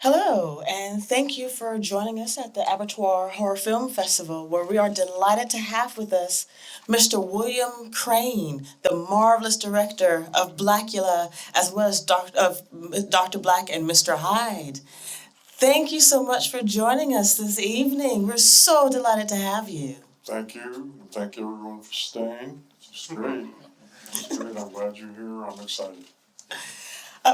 Hello, and thank you for joining us at the Abattoir Horror Film Festival, where we are delighted to have with us Mr. William Crane, the marvelous director of Blackula, as well as Dr. Black and Mr. Hyde. Thank you so much for joining us this evening. We're so delighted to have you. Thank you, and thank everyone for staying. It's great. It's great. I'm glad you're here. I'm excited.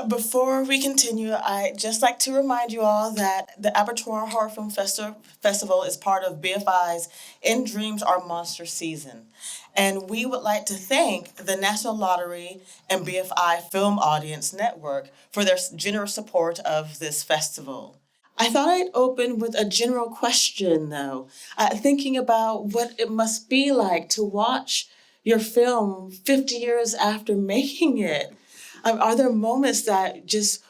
Before we continue, I'd just like to remind you all that the Abattoir Horror Film Festival is part of BFI's In Dreams Are Monster season. And we would like to thank the National Lottery and BFI Film Audience Network for their generous support of this festival. I thought I'd open with a general question, though, thinking about what it must be like to watch your film 50 years after making it. Are there moments that just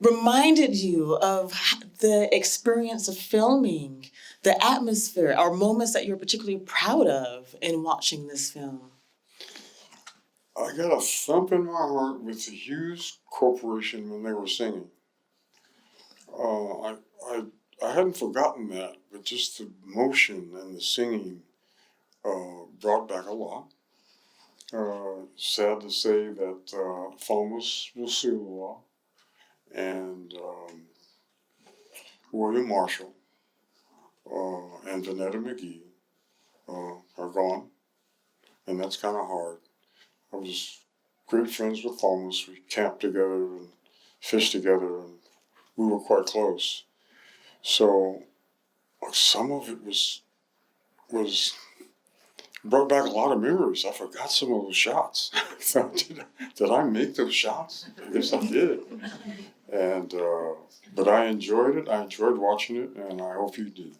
reminded you of the experience of filming, the atmosphere, or moments that you're particularly proud of in watching this film? I got a thump in my heart with the Hughes Corporation when they were singing. I hadn't forgotten that, but just the motion and the singing brought back a lot. Sad to say that Thomas Wasila and William Marshall and Vanetta McGee are gone, and that's kind of hard. I was great friends with Thomas. We camped together and fished together, and we were quite close. So some of it was brought back a lot of memories. I forgot some of those shots. did I make those shots? I guess I did. And but I enjoyed it. I enjoyed watching it, and I hope you did.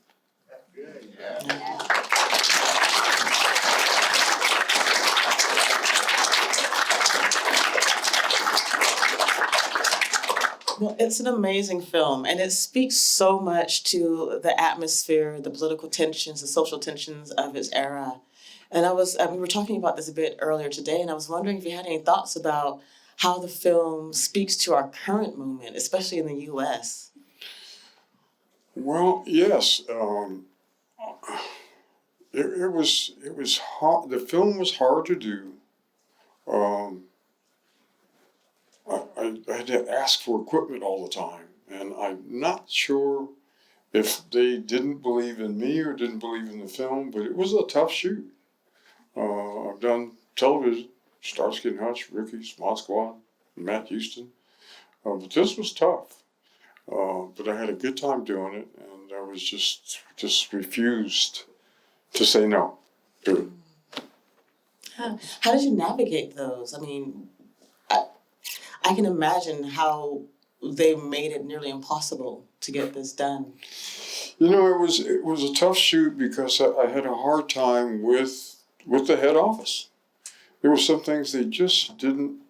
Well, it's an amazing film, and it speaks so much to the atmosphere, the political tensions, the social tensions of its era. And we were talking about this a bit earlier today, and I was wondering if you had any thoughts about how the film speaks to our current moment, especially in the U.S. Well, yes. It was hard. The film was hard to do. Um, I had to ask for equipment all the time, and I'm not sure if they didn't believe in me or didn't believe in the film, but it was a tough shoot. I've done television, Starsky and Hutch, Ricky, Mod Squad, Matt Houston, but this was tough. But I had a good time doing it, and I was just refused to say no to it. How did you navigate those? I mean, I can imagine how they made it nearly impossible to get this done. You know, it was a tough shoot because I had a hard time with the head office. There were some things they just didn't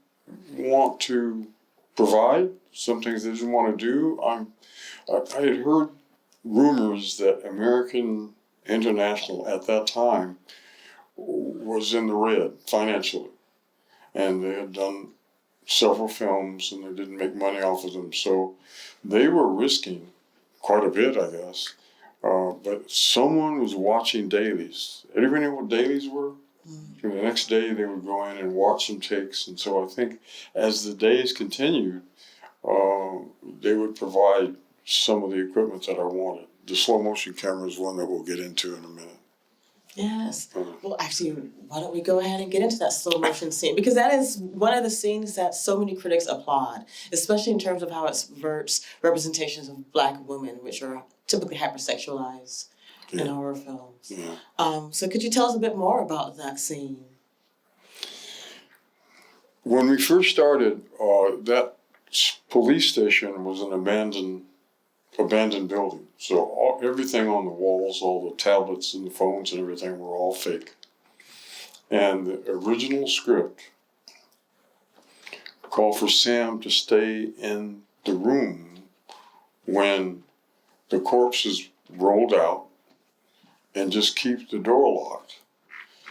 want to provide, some things they didn't want to do. I had heard rumors that American International at that time was in the red financially, and they had done several films and they didn't make money off of them, so they were risking quite a bit, I guess. But someone was watching dailies. Everybody knew what dailies were? The next day they would go in and watch some takes, and so I think as the days continued, they would provide some of the equipment that I wanted. The slow motion camera is one that we'll get into in a minute. Yes. Well, actually, why don't we go ahead and get into that slow motion scene? Because that is one of the scenes that so many critics applaud, especially in terms of how it subverts representations of Black women, which are typically hypersexualized in horror films. Yeah. So could you tell us a bit more about that scene? When we first started, that police station was an abandoned building. So everything on the walls, all the tablets and the phones and everything were all fake. And the original script called for Sam to stay in the room when the corpse is rolled out and just keep the door locked.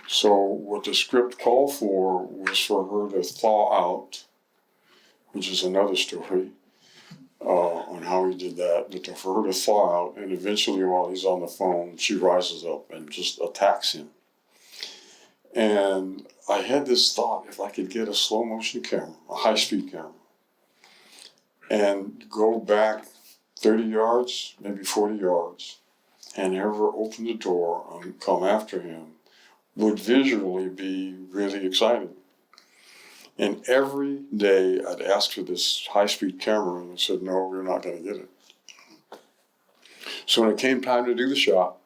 So what the script called for was for her to thaw out, which is another story, on and how he did that, but for her to thaw out, and eventually while he's on the phone, she rises up and just attacks him. And I had this thought, if I could get a slow motion camera, a high speed camera, and go back 30 yards, maybe 40 yards, and have her open the door and come after him, would visually be really exciting. And every day I'd ask for this high-speed camera, and they said, no, we're not going to get it. So when it came time to do the shot,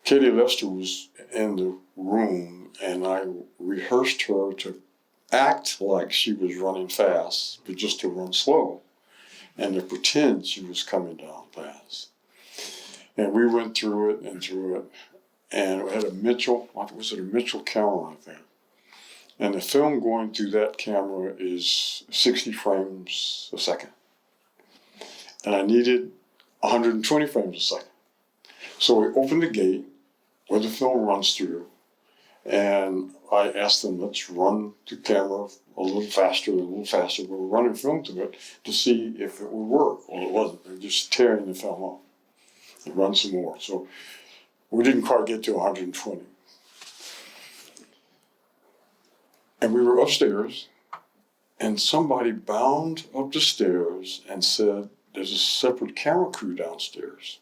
Katie Lester was in the room, and I rehearsed her to act like she was running fast, but just to run slow, and to pretend she was coming down fast. And we went through it and through it. And we had a Mitchell, was it a Mitchell camera, I think? And the film going through that camera is 60 frames a second. And I needed 120 frames a second. So we opened the gate where the film runs through, and I asked them, let's run the camera a little faster. We were running film through it to see if it would work. Well, it wasn't. They were just tearing the film up. And run some more. So we didn't quite get to 120. And we were upstairs, and somebody bound up the stairs and said, there's a separate camera crew downstairs.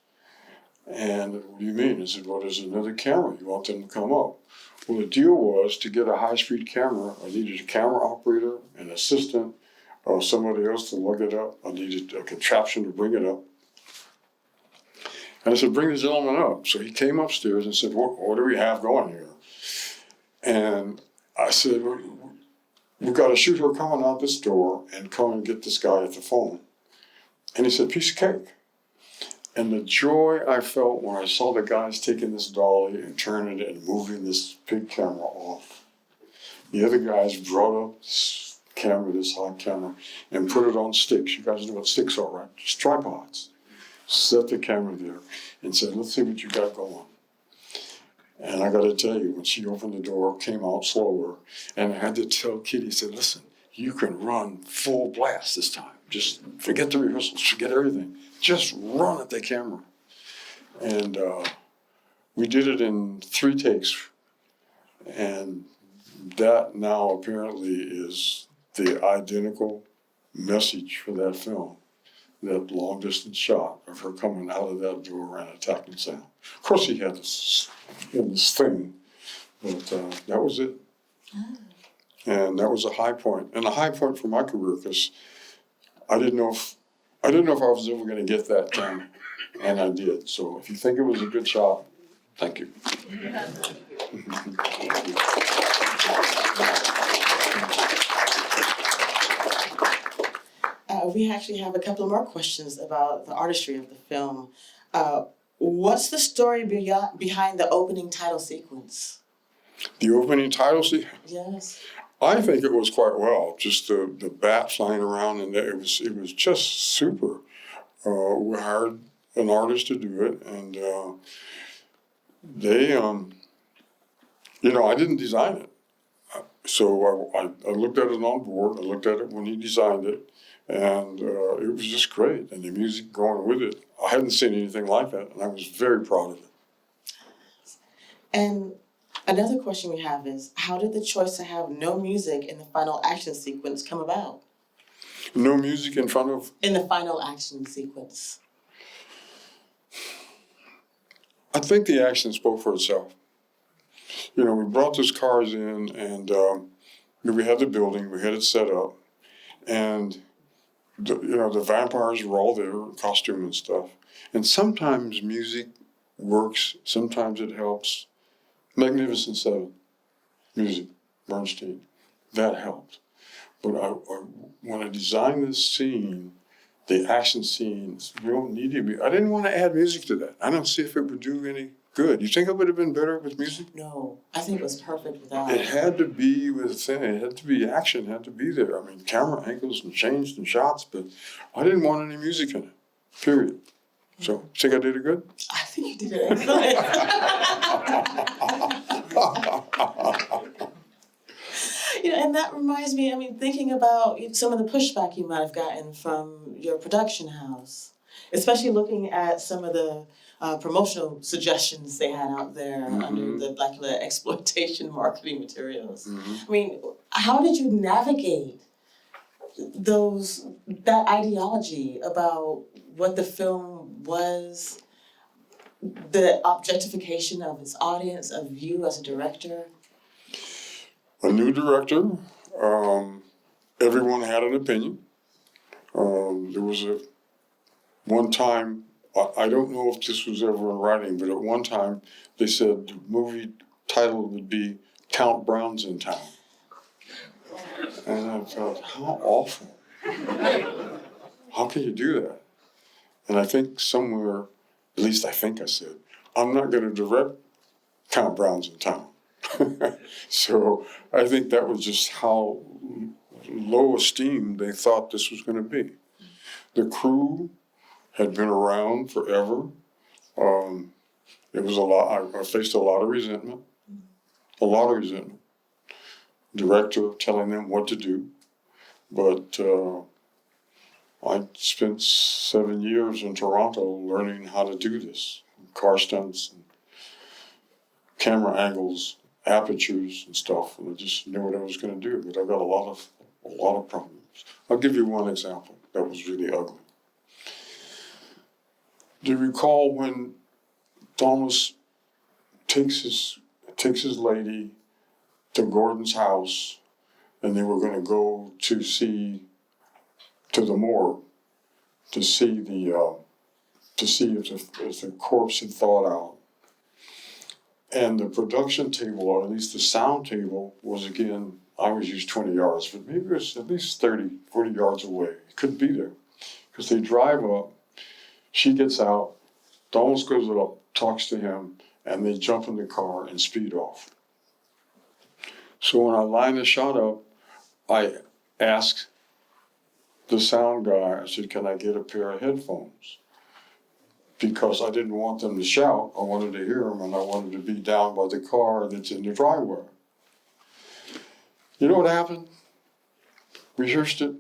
And what do you mean? I said, well, there's another camera. You want them to come up. Well, the deal was to get a high-speed camera, I needed a camera operator, an assistant, or somebody else to lug it up. I needed a contraption to bring it up. And I said, bring this gentleman up. So he came upstairs and said, what do we have going here? And I said, we've got a shooter coming out this door and come and get this guy at the phone. And he said, piece of cake. And the joy I felt when I saw the guys taking this dolly and turning it and moving this big camera off. The other guys brought up this camera, this high camera, and put it on sticks. You guys know what sticks are, right? Just tripods. Set the camera there and said, let's see what you got going. And I got to tell you, when she opened the door, came out slower, and I had to tell Kitty, I said, listen, you can run full blast this time. Just forget the rehearsals, forget everything. Just run at the camera. And we did it in 3 takes. And that now apparently is the identical message for that film. That long distance shot of her coming out of that door and attacking Sam. Of course, he had this thing, but that was it. And that was a high point, and a high point for my career, because I didn't know if I was ever going to get that camera, and I did. So if you think it was a good shot, thank you. We actually have a couple of more questions about the artistry of the film. What's the story behind the opening title sequence? The opening title sequence? Yes. I think it was quite well. Just the bat flying around, and it was just super. We hired an artist to do it, and they, I didn't design it. So I looked at it on board. I looked at it when he designed it. And it was just great, and the music going with it. I hadn't seen anything like that, and I was very proud of it. And another question we have is, how did the choice to have no music in the final action sequence come about? No music in front of? In the final action sequence. I think the action spoke for itself. We brought those cars in, and we had the building, we had it set up, and the vampires were all there, costume and stuff. And sometimes music works, sometimes it helps. Magnificent Seven, music, Bernstein, that helped. But when I designed this scene, the action scenes, I didn't want to add music to that. I don't see if it would do any good. You think it would have been better with music? No, I think it was perfect without. It had to be with a thing. It had to be action. It had to be there. I mean, camera angles and changed and shots, but I didn't want any music in it. Period. So, think I did it good? I think you did it excellent. And that reminds me, I mean, thinking about some of the pushback you might have gotten from your production house, especially looking at some of the promotional suggestions they had out there under the Blackula exploitation marketing materials. I mean, how did you navigate that ideology about what the film was, the objectification of its audience, of you as a director? A new director, everyone had an opinion. There was one time, I don't know if this was ever in writing, but at one time they said the movie title would be Count Brown's in Town. And I thought, how awful. How can you do that? And I think somewhere, at least I think I said, I'm not going to direct Count Brown's in Town. So I think that was just how low esteem they thought this was going to be. The crew had been around forever. It was a lot. I faced a lot of resentment. Director telling them what to do, but I spent 7 years in Toronto learning how to do this: car stunts, and camera angles, apertures, and stuff. And I just knew what I was going to do. But I got a lot of problems. I'll give you one example that was really ugly. Do you recall when Thomas takes his lady to Gordon's house, and they were going to go to the morgue to see if the corpse had thawed out, and the production table, or at least the sound table, was, again, I always use 20 yards, but maybe it was at least 30, 40 yards away. It couldn't be there because they drive up. She gets out, Thomas goes up, talks to him, and they jump in the car and speed off. So when I line the shot up, I asked the sound guy, I said, can I get a pair of headphones? Because I didn't want them to shout. I wanted to hear them, and I wanted to be down by the car that's in the driveway. You know what happened? Rehearsed it,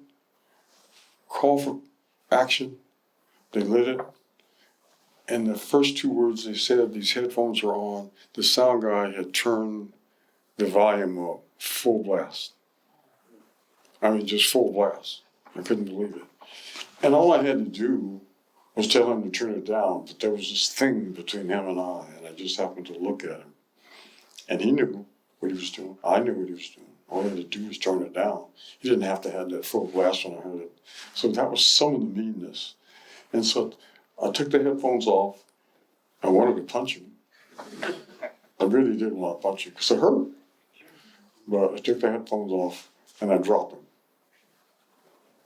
call for action, they lit it, and the first 2 words they said, these headphones are on, the sound guy had turned the volume up, full blast. I mean, just full blast. I couldn't believe it. And all I had to do was tell him to turn it down, but there was this thing between him and I just happened to look at him. And he knew what he was doing. I knew what he was doing. All I had to do was turn it down. He didn't have to have that full blast when I heard it. So that was some of the meanness. And so I took the headphones off. I wanted to punch him. I really did want to punch him because it hurt. But I took the headphones off and I dropped them.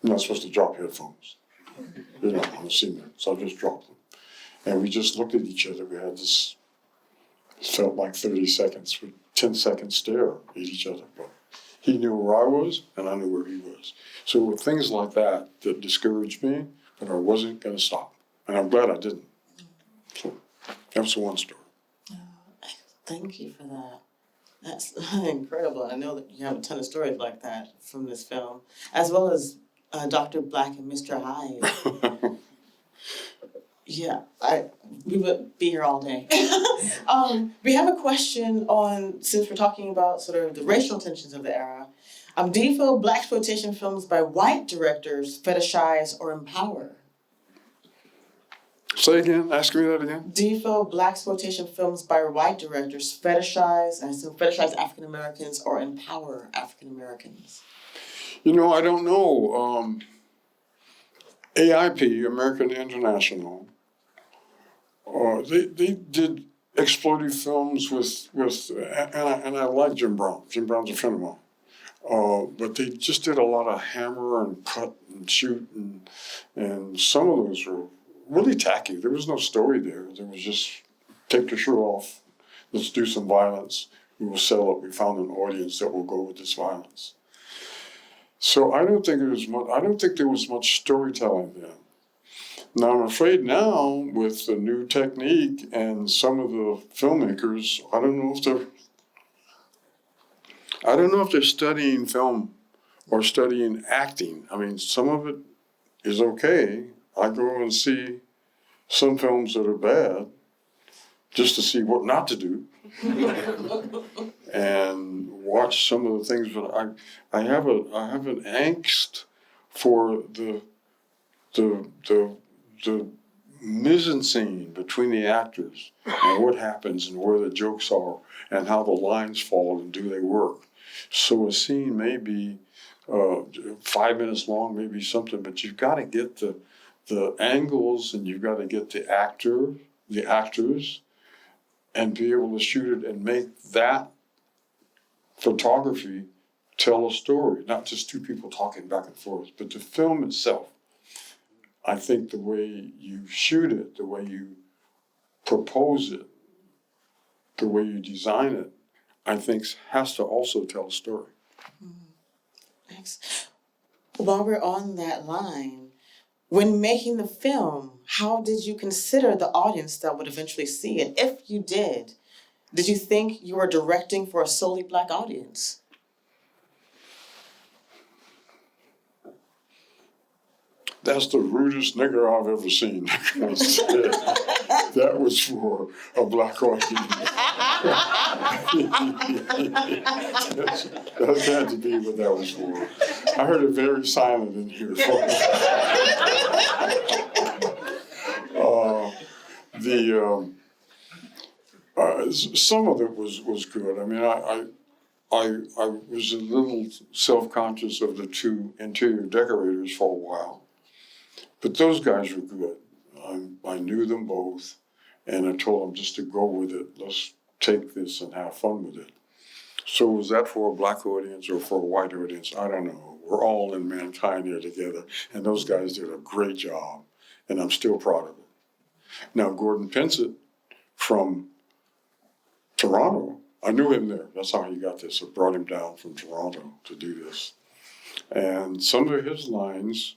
You're not supposed to drop headphones. You know, on a scene. So I just dropped them. And we just looked at each other. We had this, it felt like 30 seconds, 10-second stare at each other. But he knew where I was and I knew where he was. So with things like that discouraged me, but I wasn't going to stop. And I'm glad I didn't. So that was one story. Thank you for that. That's incredible. I know that you have a ton of stories like that from this film, as well as Dr. Black and Mr. Hyde. Yeah, we would be here all day. We have a question on, since we're talking about sort of the racial tensions of the era, do you feel blaxploitation films by white directors fetishize or empower? Say again, ask me that again. Do you feel blaxploitation films by white directors fetishize African Americans or empower African Americans? You know, I don't know. AIP, American International, they did exploitive films with and I like Jim Brown. Jim Brown's a friend of mine. But they just did a lot of hammer and cut and shoot, and some of those were really tacky. There was no story there. There was just take the shirt off, let's do some violence. We will sell it. We found an audience that will go with this violence. So I don't think there was much storytelling then. Now I'm afraid now with the new technique and some of the filmmakers, I don't know if they're I don't know if they're studying film or studying acting. I mean, some of it is okay. I go and see some films that are bad just to see what not to do and watch some of the things. But I have an angst for the mise en scene between the actors and what happens and where the jokes are and how the lines fall and do they work. So a scene may be 5 minutes long, maybe something, but you've got to get the angles and you've got to get the actors, and be able to shoot it and make that photography tell a story, not just two people talking back and forth, but the film itself. I think the way you shoot it, the way you propose it, the way you design it, I think has to also tell a story. Thanks. While we're on that line, when making the film, how did you consider the audience that would eventually see it? If you did you think you were directing for a solely Black audience? That's the rudest nigger I've ever seen. That was for a Black audience. That had to be what that was for. I heard it very silent in here. Some of it was good. I mean, I was a little self-conscious of the two interior decorators for a while. But those guys were good. I knew them both, and I told them just to go with it. Let's take this and have fun with it. So was that for a Black audience or for a white audience? I don't know. We're all in mankind here together, and those guys did a great job, and I'm still proud of it. Now, Gordon Pinsett from Toronto, I knew him there. That's how he got this. I brought him down from Toronto to do this. And some of his lines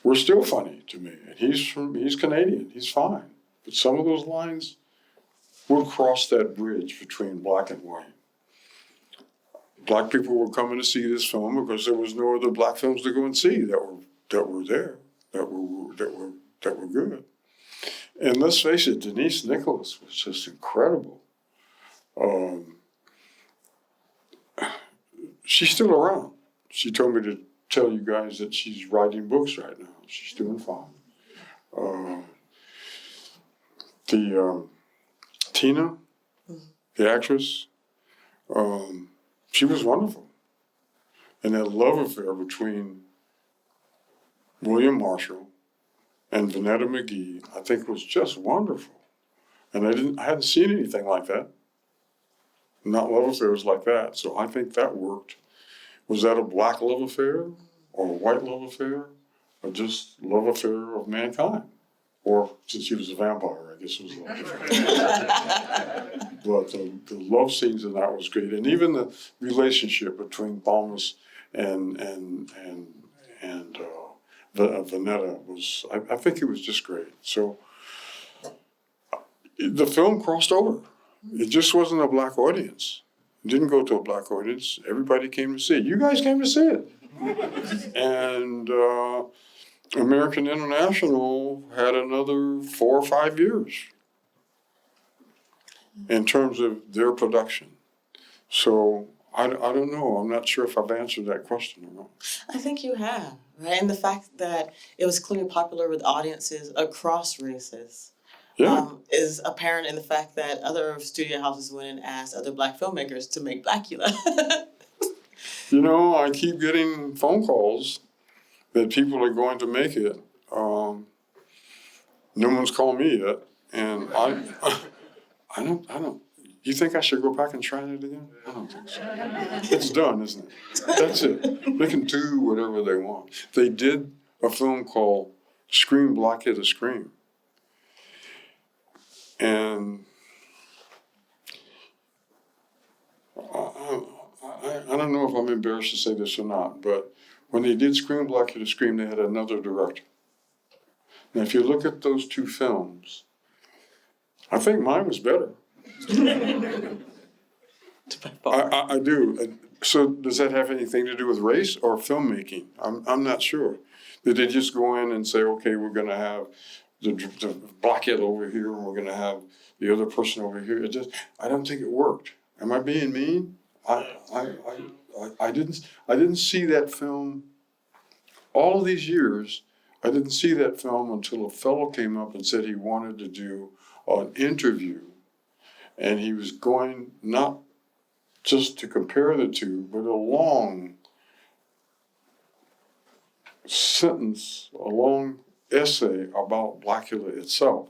were still funny to me. And he's Canadian, he's fine. But some of those lines would cross that bridge between Black and white. Black people were coming to see this film because there was no other Black films to go and see that were there, that were good. And let's face it, Denise Nicholas was just incredible. She's still around. She told me to tell you guys that she's writing books right now. She's doing fine. Tina, the actress, she was wonderful. And that love affair between William Marshall and Vonetta McGee, I think was just wonderful. And I hadn't seen anything like that. Not love affairs like that. So I think that worked. Was that a Black love affair or a white love affair or just love affair of mankind? Or since he was a vampire, I guess it was love affair. But the love scenes in that was great. And even the relationship between Thomas and Vonetta was, I think it was just great. So the film crossed over. It just wasn't a Black audience. It didn't go to a Black audience. Everybody came to see it. You guys came to see it. And American International had another 4 or 5 years in terms of their production. So I don't know. I'm not sure if I've answered that question or not. I think you have, right? And the fact that it was clearly popular with audiences across races. Yeah. Is apparent in the fact that other studio houses went and asked other Black filmmakers to make Blackula. You know, I keep getting phone calls that people are going to make it. No one's called me yet, and I don't. You think I should go back and try it again? I don't think so. It's done, isn't it? That's it. They can do whatever they want. They did a film called Scream Black Hit a Scream. And I don't know if I'm embarrassed to say this or not, but when they did Scream Black Hit a Scream, they had another director. Now, if you look at those two films, I think mine was better. I do. So does that have anything to do with race or filmmaking? I'm not sure. Did they just go in and say, okay, we're going to have the black kid over here, and we're going to have the other person over here? I don't think it worked. Am I being mean? I didn't see that film all of these years. I didn't see that film until a fellow came up and said he wanted to do an interview, and he was going not just to compare the two, but a long sentence, a long essay about Blackula itself.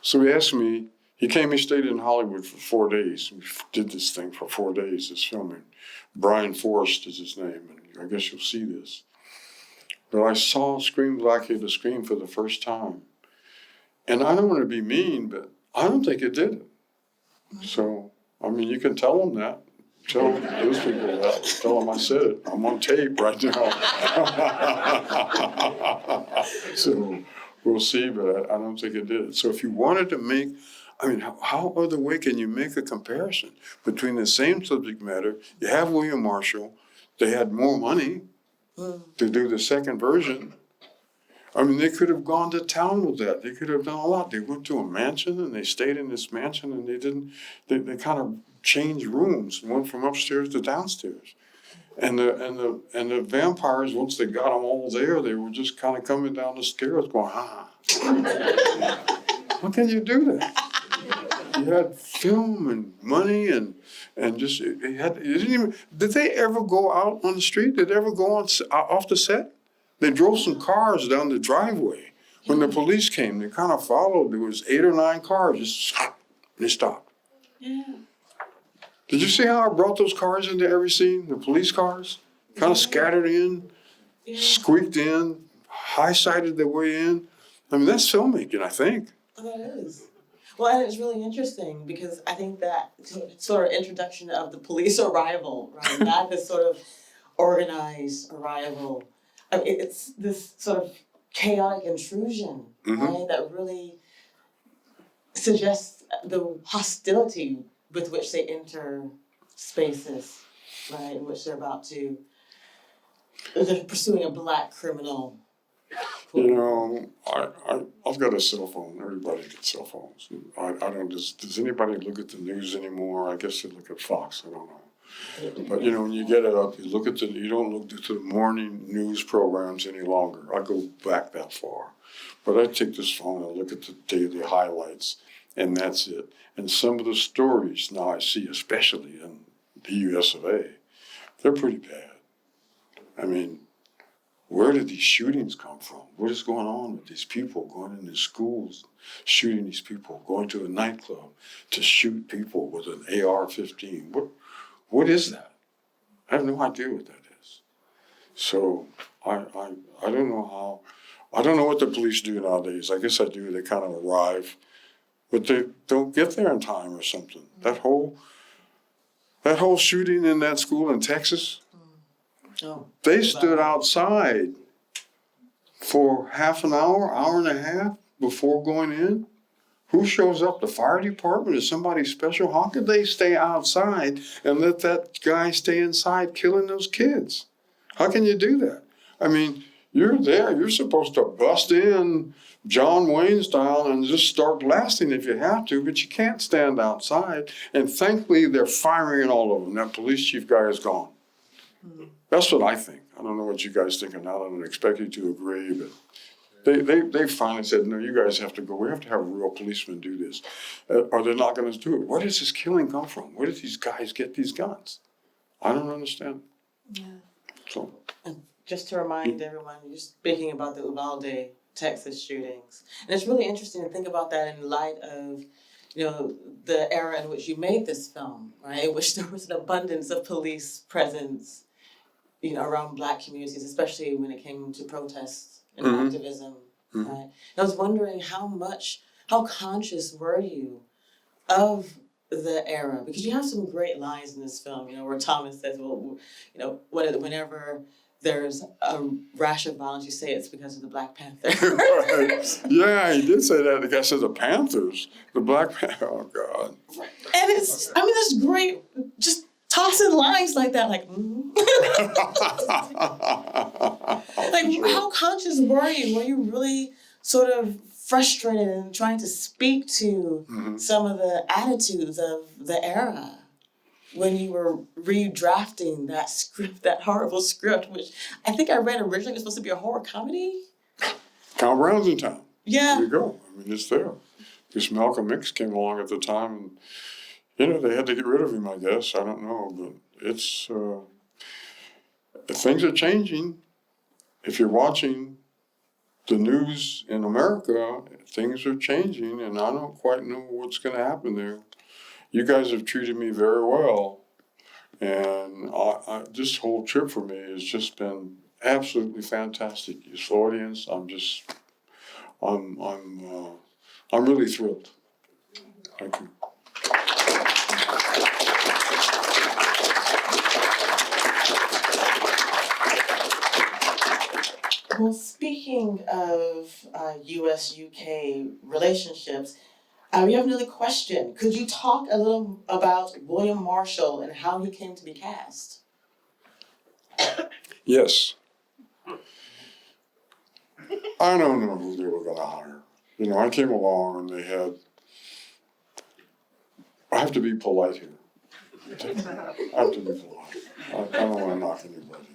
So he asked me, he stayed in Hollywood for 4 days. We did this thing for 4 days, this filming. Brian Forrest is his name, and I guess you'll see this. But I saw Scream Blackula scream for the first time. And I don't want to be mean, but I don't think it did it. So, I mean, you can tell them that. Tell those people that. Tell them I said it. I'm on tape right now. So we'll see, but I don't think it did. So if you wanted to make, I mean, how other way can you make a comparison between the same subject matter? You have William Marshall. They had more money to do the second version. I mean, they could have gone to town with that. They could have done a lot. They went to a mansion and they stayed in this mansion, and they kind of changed rooms and went from upstairs to downstairs. And the vampires, once they got them all there, they were just kind of coming down the stairs going, ah. How can you do that? You had film and money and just, you didn't even, did they ever go out on the street? Did they ever go off the set? They drove some cars down the driveway. When the police came, they kind of followed. There was 8 or 9 cars, just they stopped. Yeah. Did you see how I brought those cars into every scene? The police cars, kind of scattered in, squeaked in, high-sided their way in. I mean, that's filmmaking, I think. Oh, that is. Well, and it's really interesting because I think that sort of introduction of the police arrival, right? Not this sort of organized arrival. I mean, it's this sort of chaotic intrusion, right? That really suggests the hostility with which they enter spaces, right? In which they're pursuing a black criminal. You know, I've got a cell phone. Everybody gets cell phones. I don't. Does anybody look at the news anymore? I guess they look at Fox. I don't know. But you know, when you get it up, you don't look to the morning news programs any longer. I go back that far. But I take this phone and look at the daily highlights, and that's it. And some of the stories now I see, especially in the US of A, they're pretty bad. I mean, where did these shootings come from? What is going on with these people going into schools, shooting these people, going to a nightclub to shoot people with an AR-15? What is that? I have no idea what that is. So I don't know I don't know what the police do nowadays. I guess I do. They kind of arrive, but they don't get there in time or something. That whole shooting in that school in Texas, they stood outside for half an hour, hour and a half before going in. Who shows up? The fire department or somebody special? How could they stay outside and let that guy stay inside killing those kids? How can you do that? I mean, you're there. You're supposed to bust in John Wayne style and just start blasting if you have to, but you can't stand outside. And thankfully, they're firing at all of them. That police chief guy is gone. That's what I think. I don't know what you guys think, and I don't expect you to agree, but they finally said, no, you guys have to go. We have to have real policemen do this. Or they're not going to do it. Where does this killing come from? Where did these guys get these guns? I don't understand. Yeah. So, and just to remind everyone, you're speaking about the Uvalde, Texas shootings. And it's really interesting to think about that in light of, you know, the era in which you made this film, right? In which there was an abundance of police presence, you know, around Black communities, especially when it came to protests and activism, right? I was wondering how conscious were you of the era? Because you have some great lines in this film, you know, where Thomas says, well, you know, whenever there's a rash of violence, you say it's because of the Black Panther. Right. Yeah, he did say that. The guy said the Panthers, the Black Panther. Oh God. And it's, I mean, that's great. Just tossing lines like that, like, like how conscious were you? Were you really sort of frustrated and trying to speak to some of the attitudes of the era when you were redrafting that script, that horrible script, which I think I read originally was supposed to be a horror comedy? Count Brown's in town. Yeah. There you go. I mean, it's there. Because Malcolm X came along at the time, and you know they had to get rid of him. I guess I don't know, but it's things are changing. If you're watching the news in America, things are changing, and I don't quite know what's going to happen there. You guys have treated me very well, and this whole trip for me has just been absolutely fantastic. You Floridians, I'm really thrilled. Thank you. Well, speaking of U.S.-UK relationships, we have another question. Could you talk a little about William Marshall and how he came to be cast? Yes. I don't know who they were going to hire. You know, I came along and they had. I have to be polite here. I have to be polite. I don't want to knock anybody.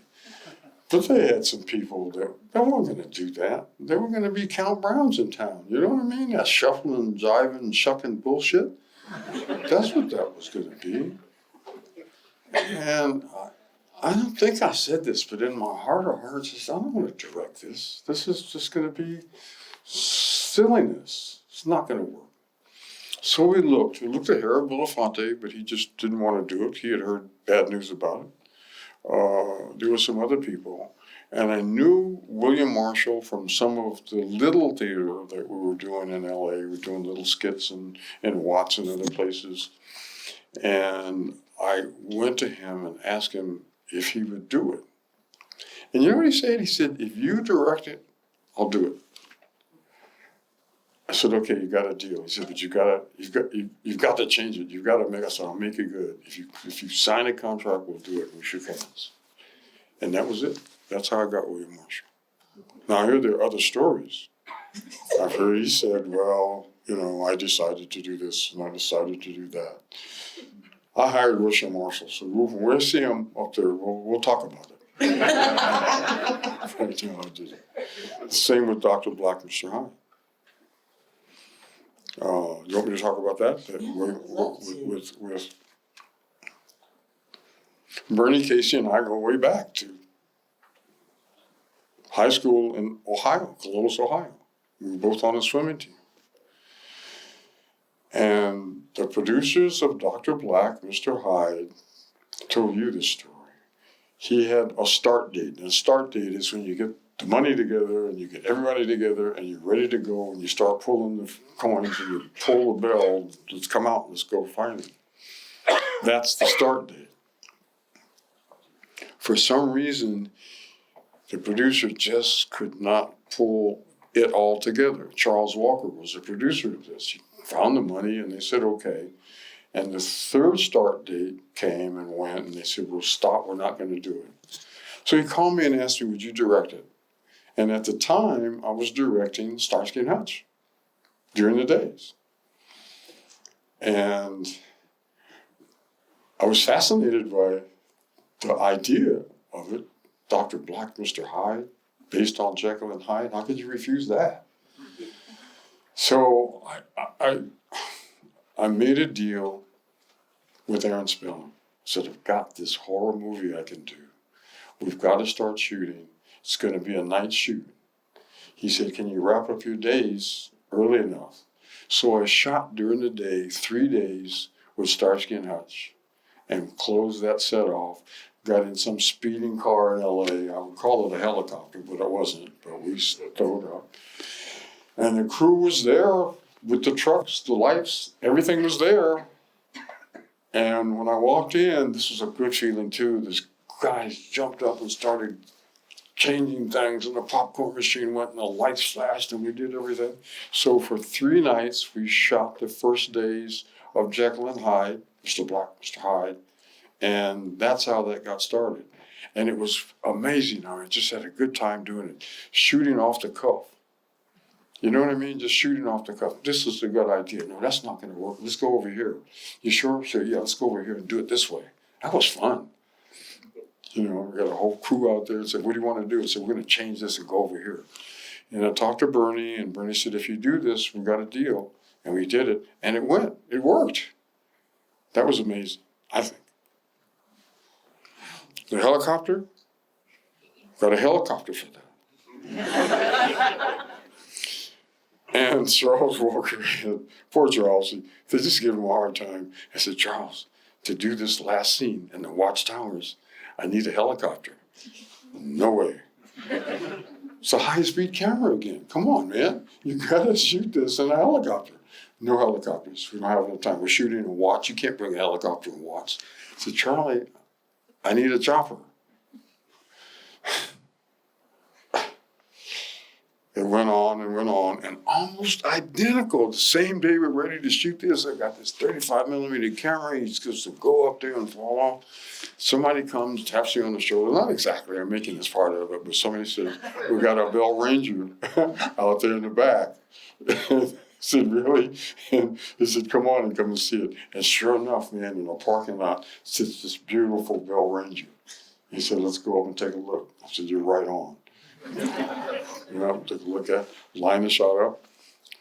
But they had some people that they weren't going to do that. They were going to be Count Browns in town. You know what I mean? That shuffling, jiving, shucking bullshit. That's what that was going to be. And I don't think I said this, but in my heart of hearts, I said, I don't want to direct this. This is just going to be silliness. It's not going to work. So we looked at Harold Belafonte, but he just didn't want to do it. He had heard bad news about it. There were some other people. And I knew William Marshall from some of the little theater that we were doing in LA. We were doing little skits in Watts and other places. And I went to him and asked him if he would do it. And you know what he said? He said, if you direct it, I'll do it. I said, okay, you got a deal. He said, but you've got to change it. You've got to make us. I'll make it good. If you sign a contract, we'll do it. We shook hands, and that was it. That's how I got William Marshall. Now I hear there are other stories. I've heard he said, well, you know, I decided to do this and I decided to do that. I hired William Marshall, so when we see him up there, we'll talk about it. I did it. Same with Dr. Black, Mr. Hyde. You want me to talk about that? With Bernie Casey and I go way back to high school in Ohio, Columbus, Ohio. We were both on a swimming team. And the producers of Dr. Black, Mr. Hyde, told you this story. He had a start date. And a start date is when you get the money together and you get everybody together and you're ready to go and you start pulling the coins and you pull the bell, let's come out, let's go find it. That's the start date. For some reason, the producer just could not pull it all together. Charles Walker was the producer of this. He found the money and they said, okay. And the third start date came and went and they said, well, stop, we're not going to do it. So he called me and asked me, would you direct it? And at the time, I was directing Starsky and Hutch during the days. And I was fascinated by the idea of it. Dr. Black, Mr. Hyde, based on Jekyll and Hyde. How could you refuse that? So I made a deal with Aaron Spelling. I said, I've got this horror movie I can do. We've got to start shooting. It's going to be a night shoot. He said, can you wrap up your days early enough? So I shot during the day, 3 days with Starsky and Hutch and closed that set off. Got in some speeding car in LA. I would call it a helicopter, but it wasn't. But we stowed up. And the crew was there with the trucks, the lights, everything was there. And when I walked in, this was a good feeling too. This guy jumped up and started changing things, and the popcorn machine went, and the lights flashed, and we did everything. So for 3 nights, we shot the first days of Jekyll and Hyde, Mr. Black, Mr. Hyde, and that's how that got started. And it was amazing. I just had a good time doing it, shooting off the cuff. You know what I mean? Just shooting off the cuff. This is a good idea. No, that's not going to work. Let's go over here. You sure? Sure, yeah, let's go over here and do it this way. That was fun. You know, we got a whole crew out there and said, what do you want to do? I said, we're going to change this and go over here. And I talked to Bernie, and Bernie said, if you do this, we got a deal. And we did it, and it went. It worked. That was amazing, I think. The helicopter, got a helicopter for that. And Charles Walker, poor Charles, they just give him a hard time. I said, Charles, to do this last scene in the Watchtowers, I need a helicopter. No way. It's a high-speed camera again. Come on, man. You gotta shoot this in a helicopter. No helicopters. We don't have enough time. We're shooting in Watts. You can't bring a helicopter in Watts. I said, Charlie, I need a chopper. It went on, and almost identical. The same day we're ready to shoot this, I got this 35 millimeter camera. He's supposed to go up there and fall off. Somebody comes, taps you on the shoulder. Not exactly, I'm making this part of it, but somebody said, we got a Bell Ranger out there in the back. I said, really? And he said, come on and come and see it. And sure enough, man, in the parking lot sits this beautiful Bell Ranger. He said, let's go up and take a look. I said, you're right on. You know, took a look at, line the shot up,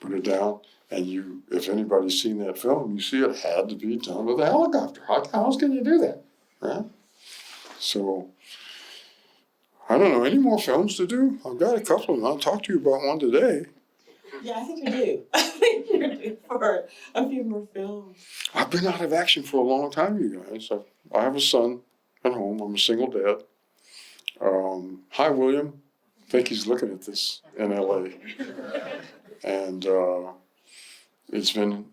put it down, and you, if anybody's seen that film, you see it had to be done with a helicopter. How else can you do that, right? So, I don't know, any more films to do? I've got a couple, and I'll talk to you about one today. Yeah, I think you're due. I think you're due for a few more films. I've been out of action for a long time, you guys. I have a son at home. I'm a single dad. Hi, William. I think he's looking at this in LA. And it's been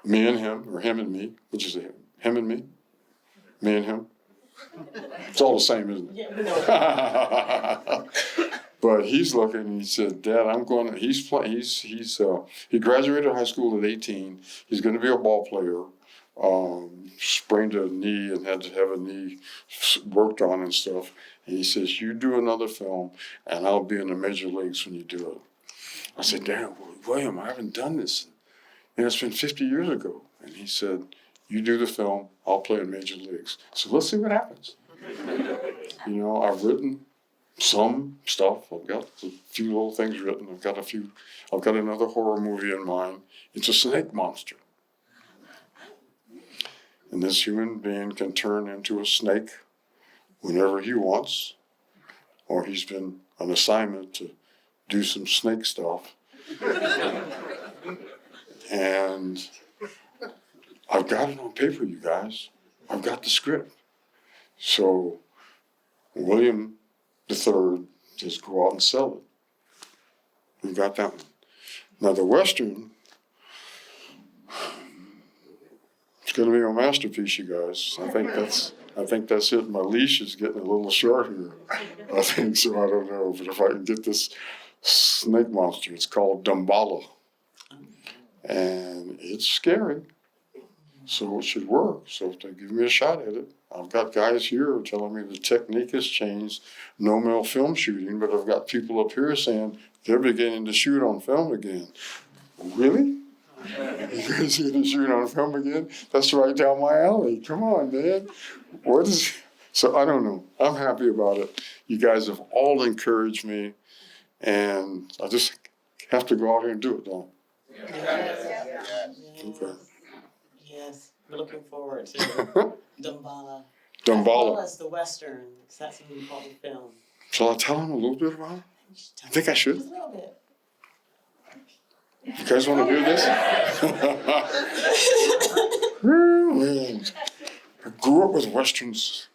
me and him, or him and me, which is it? Him and me? Me and him? It's all the same, isn't it? Yeah, we know. But he's looking, and he said, Dad, I'm going to, he graduated high school at 18. He's going to be a ball player. Sprained a knee and had to have a knee worked on and stuff. And he says, you do another film, and I'll be in the major leagues when you do it. I said, Dad, William, I haven't done this. And it's been 50 years ago. And he said, you do the film, I'll play in major leagues. So let's see what happens. You know, I've written some stuff. I've got a few little things written. I've got another horror movie in mind. It's a snake monster. And this human being can turn into a snake whenever he wants, or he's been on assignment to do some snake stuff. And I've got it on paper, you guys. I've got the script. So William III just go out and sell it. We got that one. Now the Western, it's going to be a masterpiece, you guys. I think that's it. My leash is getting a little short here. I think so. I don't know, but if I can get this snake monster, it's called Damballa, and it's scary. So it should work. So if they give me a shot at it, I've got guys here telling me the technique has changed. No more film shooting, but I've got people up here saying they're beginning to shoot on film again. Really? You guys are going to shoot on film again? That's right down my alley. Come on, man. So I don't know. I'm happy about it. You guys have all encouraged me, and I just have to go out here and do it, don't I? Yes. Okay. Yes, we're looking forward to Damballa. Damballa. As the Western, because that's what we call the film. Shall I tell them a little bit about it? I think I should. Just a little bit. You guys want to hear this? I grew up with Westerns,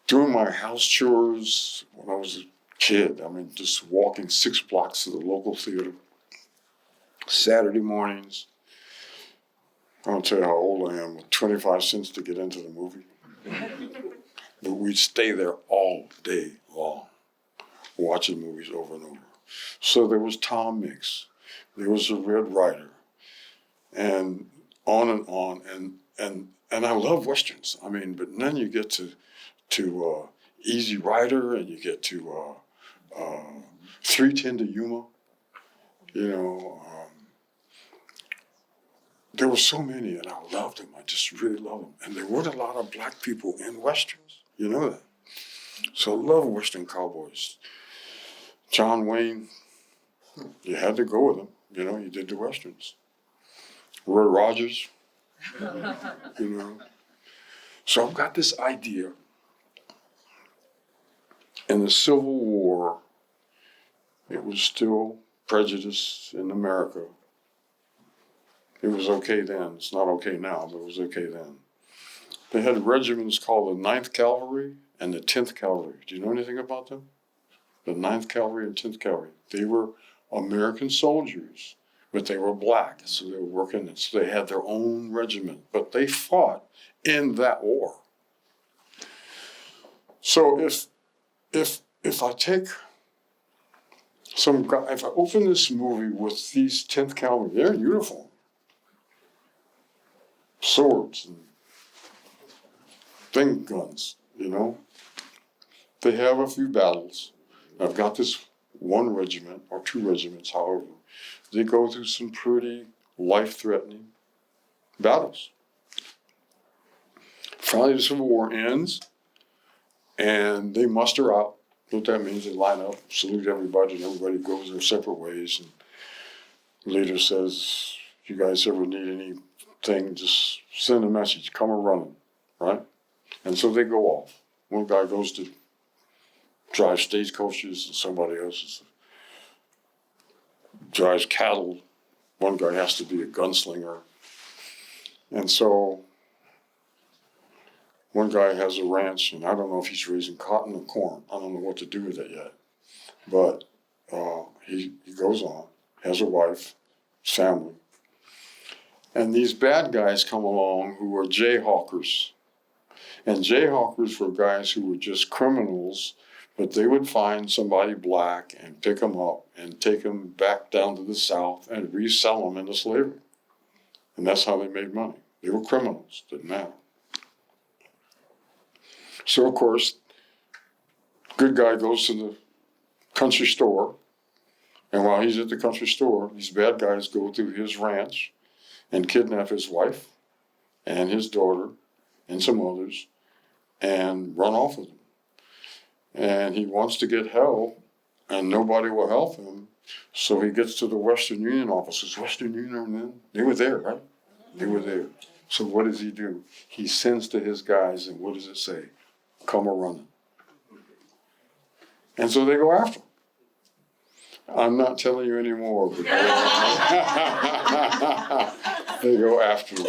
doing my house chores when I was a kid. I mean, just walking 6 blocks to the local theater. Saturday mornings. I won't tell you how old I am, with 25 cents to get into the movie. But we'd stay there all day long. watching movies over and over. So there was Tom Mix, there was the Red Ryder, and on and on. And I love westerns. I mean, but then you get to Easy Rider, and you get to 3:10 to Yuma. You know, there were so many, and I loved them. I just really loved them. And there weren't a lot of black people in westerns. You know that. So I love Western cowboys. John Wayne, you had to go with him. You know, he did the westerns. Roy Rogers, you know. So I've got this idea. In the Civil War, it was still prejudice in America. It was okay then. It's not okay now, but it was okay then. They had regiments called the 9th Cavalry and the 10th Cavalry. Do you know anything about them? The 9th Cavalry and 10th Cavalry. They were American soldiers, but they were black, so they were working, so they had their own regiment, but they fought in that war. So if I take some guy, if I open this movie with these 10th Cavalry, they're in uniform, swords and thing guns, you know. They have a few battles. I've got this one regiment or two regiments, however. They go through some pretty life-threatening battles. Finally, the Civil War ends, and they muster out. What that means, they line up, salute everybody, and everybody goes their separate ways. And the leader says, "You guys ever need anything, just send a message, come a-running," right? And so they go off. One guy goes to drive stagecoaches, and somebody else drives cattle. One guy has to be a gunslinger. And so one guy has a ranch, and I don't know if he's raising cotton or corn. I don't know what to do with it yet. But he goes on, has a wife, family. And these bad guys come along who are jayhawkers. And jayhawkers were guys who were just criminals, but they would find somebody black and pick them up and take them back down to the South and resell them into slavery. And that's how they made money. They were criminals, didn't matter. So, of course, good guy goes to the country store, and while he's at the country store, these bad guys go through his ranch and kidnap his wife and his daughter and some others and run off with them. And he wants to get help, and nobody will help him, so he gets to the Western Union offices. Western Union, they were there, right? They were there. So what does he do? He sends to his guys, and what does it say? Come a-running. And so they go after him. I'm not telling you anymore, but they go after him.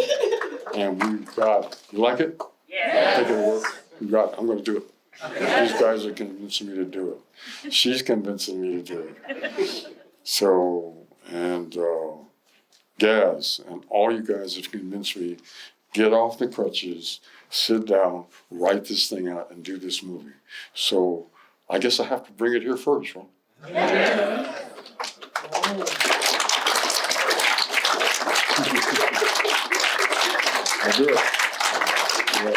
And we've got it. You like it? Yeah. I think it'll work. We got it. I'm going to do it. These guys are convincing me to do it. She's convincing me to do it. So, and Gaz, and all you guys have convinced me, get off the crutches, sit down, write this thing out, and do this movie. So, I guess I have to bring it here first, right? Yeah. I'll do it. Yeah.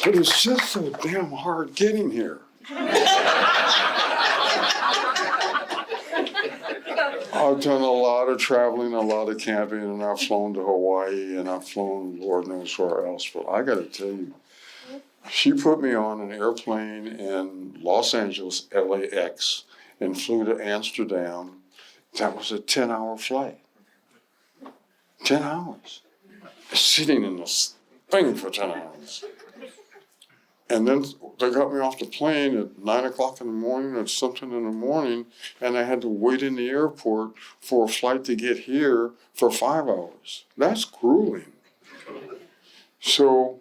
But it's just so damn hard getting here. I've done a lot of traveling, a lot of camping, and I've flown to Hawaii, and I've flown Lord knows where else. But I got to tell you, she put me on an airplane in Los Angeles, LAX, and flew to Amsterdam. That was a 10-hour flight. 10 hours. Sitting in this thing for 10 hours. And then they got me off the plane at 9 o'clock in the morning or something in the morning, and I had to wait in the airport for a flight to get here for 5 hours. That's grueling. So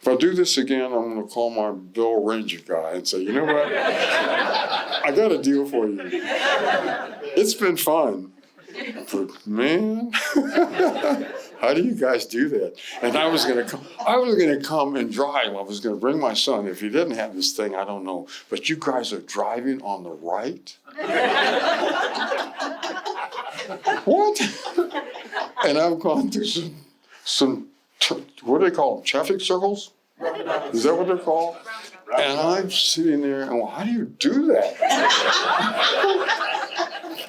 if I do this again, I'm going to call my Bill Ranger guy and say, you know what? I got a deal for you. It's been fun. But man, How do you guys do that? And I was gonna come and drive. I was gonna bring my son. If he didn't have this thing, I don't know. But you guys are driving on the right? What? And I've gone through some what do they call them? Traffic circles? Is that what they're called? And I'm sitting there and, well, how do you do that?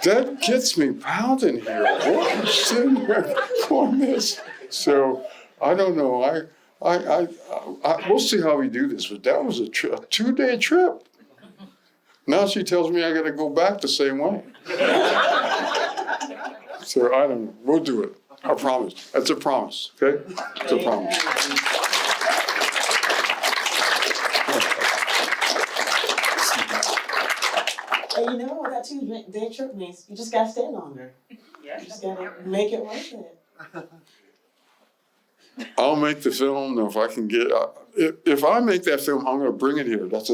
That gets me pounding here. What? I'm sitting there going this. So I don't know. We'll see how we do this. But that was a 2-day trip. Now she tells me I got to go back the same way. So I don't know. We'll do it. I promise. That's a promise. Okay? It's a promise. And you know what that 2-day trip means? You just gotta stay longer. You just gotta make it worth it. I'll make the film. If I can get, if I make that film, I'm going to bring it here. That's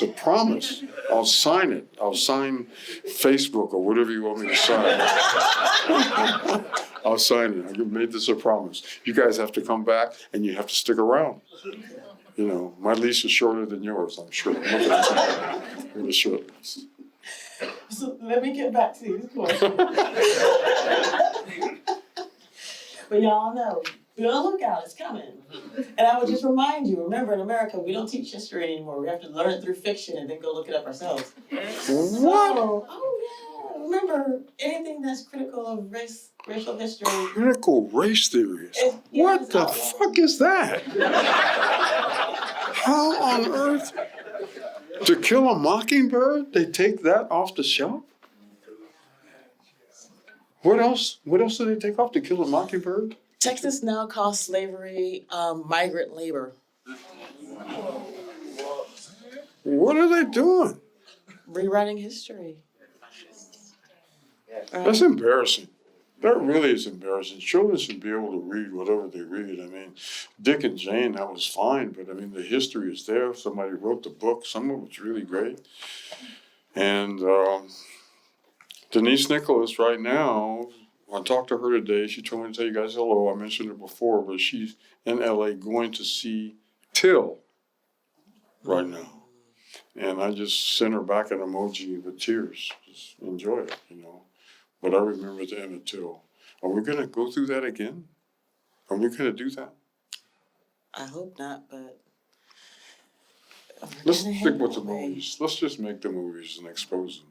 a promise. I'll sign it. I'll sign Facebook or whatever you want me to sign. I'll sign it. I made this a promise. You guys have to come back and you have to stick around. You know, my leash is shorter than yours, I'm sure. Look at it. Really short. So let me get back to these questions. But y'all know, be on the lookout, it's coming. And I would just remind you, remember in America, we don't teach history anymore. We have to learn it through fiction and then go look it up ourselves. What? Oh yeah, remember anything that's critical of racial history. Critical race theories. What the fuck is that? How on earth? To Kill a Mockingbird, they take that off the shelf? What else? What else do they take off? To Kill a Mockingbird? Texas now calls slavery migrant labor. What are they doing? Rewriting history. That's embarrassing. That really is embarrassing. Children should be able to read whatever they read. I mean, Dick and Jane, that was fine, but I mean, the history is there. Somebody wrote the book. Some of it's really great. And Denise Nicholas, right now, I talked to her today. She told me to tell you guys hello. I mentioned it before, but she's in LA going to see Till right now. And I just sent her back an emoji with tears. Just enjoy it, you know. But I remember the Emmett Till. Are we going to go through that again? Are we going to do that? I hope not, but Let's stick with the movies. Let's just make the movies and expose them.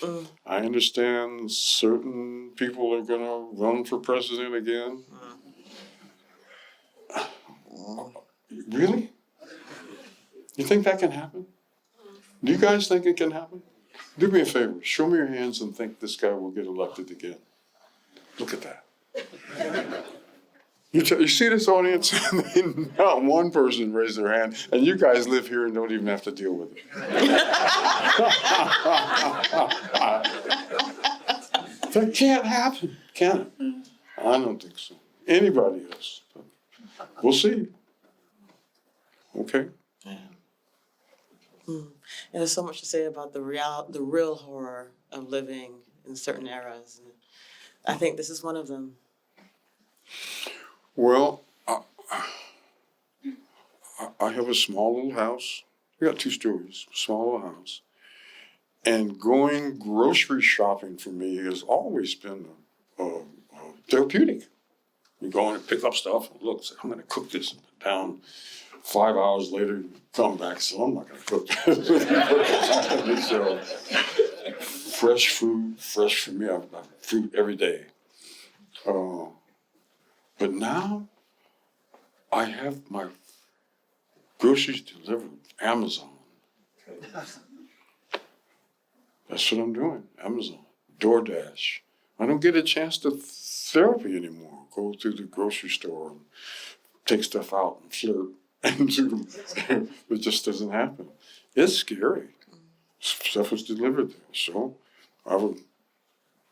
But I understand certain people are going to run for president again. Really? You think that can happen? Do you guys think it can happen? Do me a favor. Show me your hands and think this guy will get elected again. Look at that. You see this audience? Not one person raised their hand, and you guys live here and don't even have to deal with it. That can't happen, can it? I don't think so. Anybody else? We'll see. Okay. Yeah. And there's so much to say about the real horror of living in certain eras. And I think this is one of them. Well, I have a small little house. We got 2 stories, small little house. And going grocery shopping for me has always been therapeutic. You go in and pick up stuff. Look, I'm going to cook this down. 5 hours later, you come back. So I'm not going to cook this. So, fresh food, fresh for me. I have fruit every day. But now, I have my groceries delivered Amazon. That's what I'm doing. Amazon, DoorDash. I don't get a chance to therapy anymore. Go to the grocery store and take stuff out and flirt and do. It just doesn't happen. It's scary. Stuff is delivered there. So I would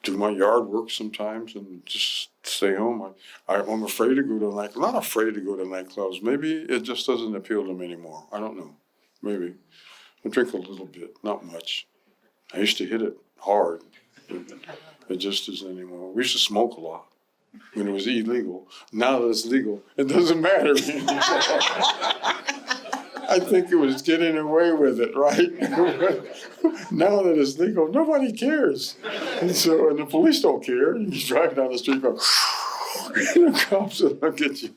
do my yard work sometimes and just stay home. I'm afraid to go to nightclubs. Not afraid to go to nightclubs. Maybe it just doesn't appeal to me anymore. I don't know. Maybe. I drink a little bit, not much. I used to hit it hard, but it just isn't anymore. We used to smoke a lot. when it was illegal. Now that it's legal, it doesn't matter. I think it was getting away with it, right? Now that it's legal, nobody cares. And the police don't care. You drive down the street, go, the cops will look at you.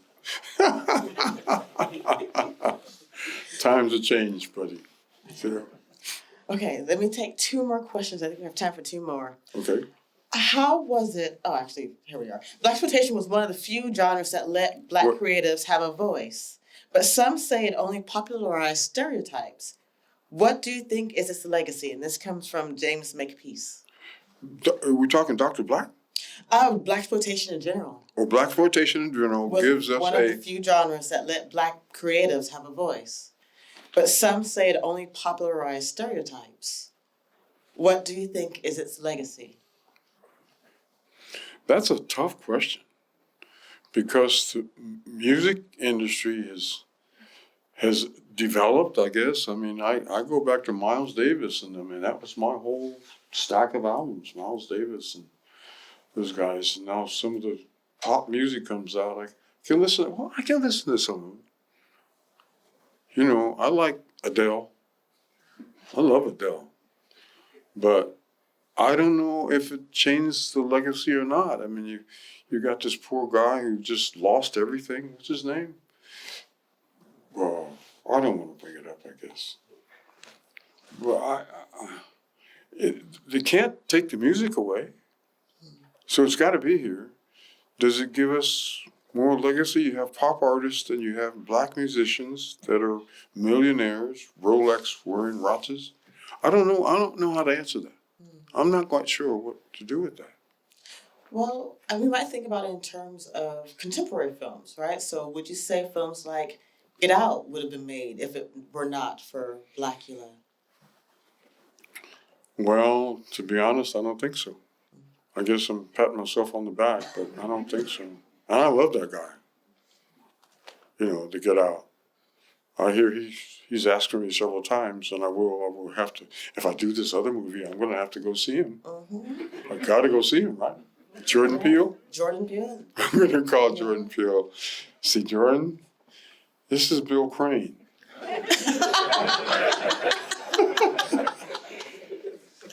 Times have changed, buddy. So, Okay, let me take two more questions. I think we have time for two more. okay. How was it? Oh, actually, here we are. Blaxploitation was one of the few genres that let Black What? creatives have a voice, but some say it only popularized stereotypes. What do you think is its legacy? And this comes from James Makepeace. Are we talking Dr. Black? Blaxploitation in general Or Blaxploitation in general was gives us one of the few genres that let Black creatives have a voice, but some say it only popularized stereotypes. What do you think is its legacy? That's a tough question because the music industry has developed, I guess. I mean, I go back to Miles Davis, and I mean, that was my whole stack of albums, Miles Davis and those guys. And now some of the pop music comes out. I can listen to some of it. You know, I like Adele. I love Adele. But I don't know if it changed the legacy or not. I mean, you got this poor guy who just lost everything. What's his name? Well, I don't want to bring it up, I guess. But they can't take the music away. So it's got to be here. Does it give us more legacy? You have pop artists and you have Black musicians that are millionaires, Rolex wearing watches. I don't know. I don't know how to answer that. I'm not quite sure what to do with that. Well, we might think about it in terms of contemporary films, right? So would you say films like Get Out would have been made if it were not for Blackula? Well, to be honest, I don't think so. I guess I'm patting myself on the back, but I don't think so. And I love that guy. You know, to Get Out. I hear he's asking me several times, and I will have to. If I do this other movie, I'm going to have to go see him. Mm-hmm. I got to go see him, right? Jordan Peele. Jordan Peele. I'm going to call Jordan Peele. See, Jordan, this is Bill Crane.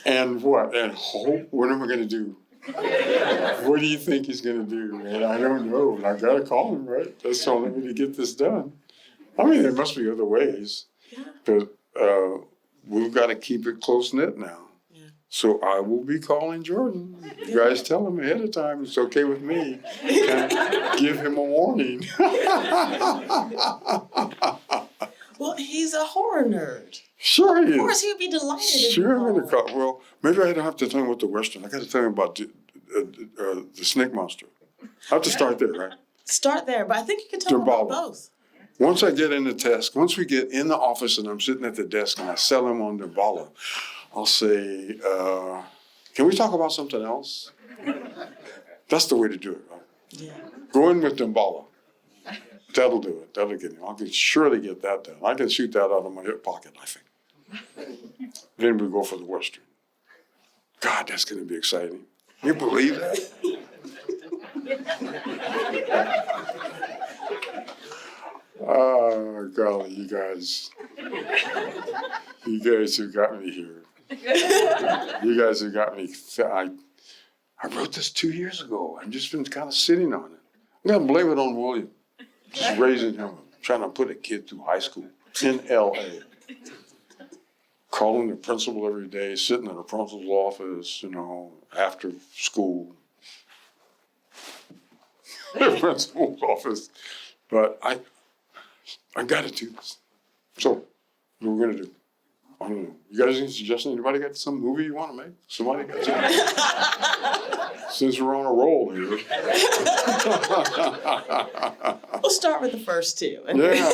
And what? And Hope? What am I going to do? What do you think he's going to do, man? I don't know. I got to call him, right? That's the only way to get this done. I mean, there must be other ways, but we've got to keep it close-knit now. Yeah. So I will be calling Jordan. You guys tell him ahead of time. It's okay with me. Can give him a warning. Well, he's a horror nerd. Sure he is. Of course, he would be delighted. Sure, I'm going to call. Well, maybe I don't have to tell him about the Western. I got to tell him about the Snake Monster. I have to start there, right? Start there, but I think you can tell him about both. Once I get in the desk, once we get in the office and I'm sitting at the desk and I sell him on Damballa, I'll say, can we talk about something else? That's the way to do it, right? Yeah. Go in with Damballa. That'll do it. That'll get him. I can surely get that done. I can shoot that out of my hip pocket, I think. Then we go for the Western. God, that's going to be exciting. You believe that? Oh, golly, you guys who got me here. You guys who got me. I wrote this 2 years ago. I've just been kind of sitting on it. I'm going to blame it on William. Just raising him, trying to put a kid through high school in L.A. Calling the principal every day, sitting in the principal's office, you know, after school. The principal's office. But I got to do this. So, what are we going to do? I don't know. You guys any suggestions? Anybody got some movie you want to make? Somebody got something? Since we're on a roll here. We'll start with the first two. Yeah.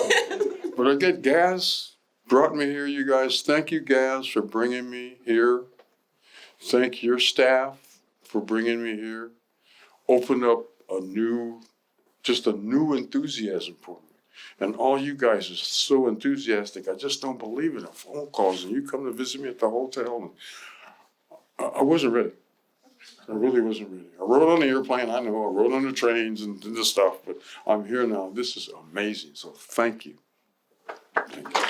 But I get Gaz brought me here, you guys. Thank you, Gaz, for bringing me here. Thank your staff for bringing me here. Opened up a new enthusiasm for me. And all you guys are so enthusiastic. I just don't believe it. Phone calls and you come to visit me at the hotel. And I wasn't ready. I really wasn't ready. I rode on the airplane, I know, I rode on the trains and this stuff, but I'm here now. This is amazing. So thank you. Thank you.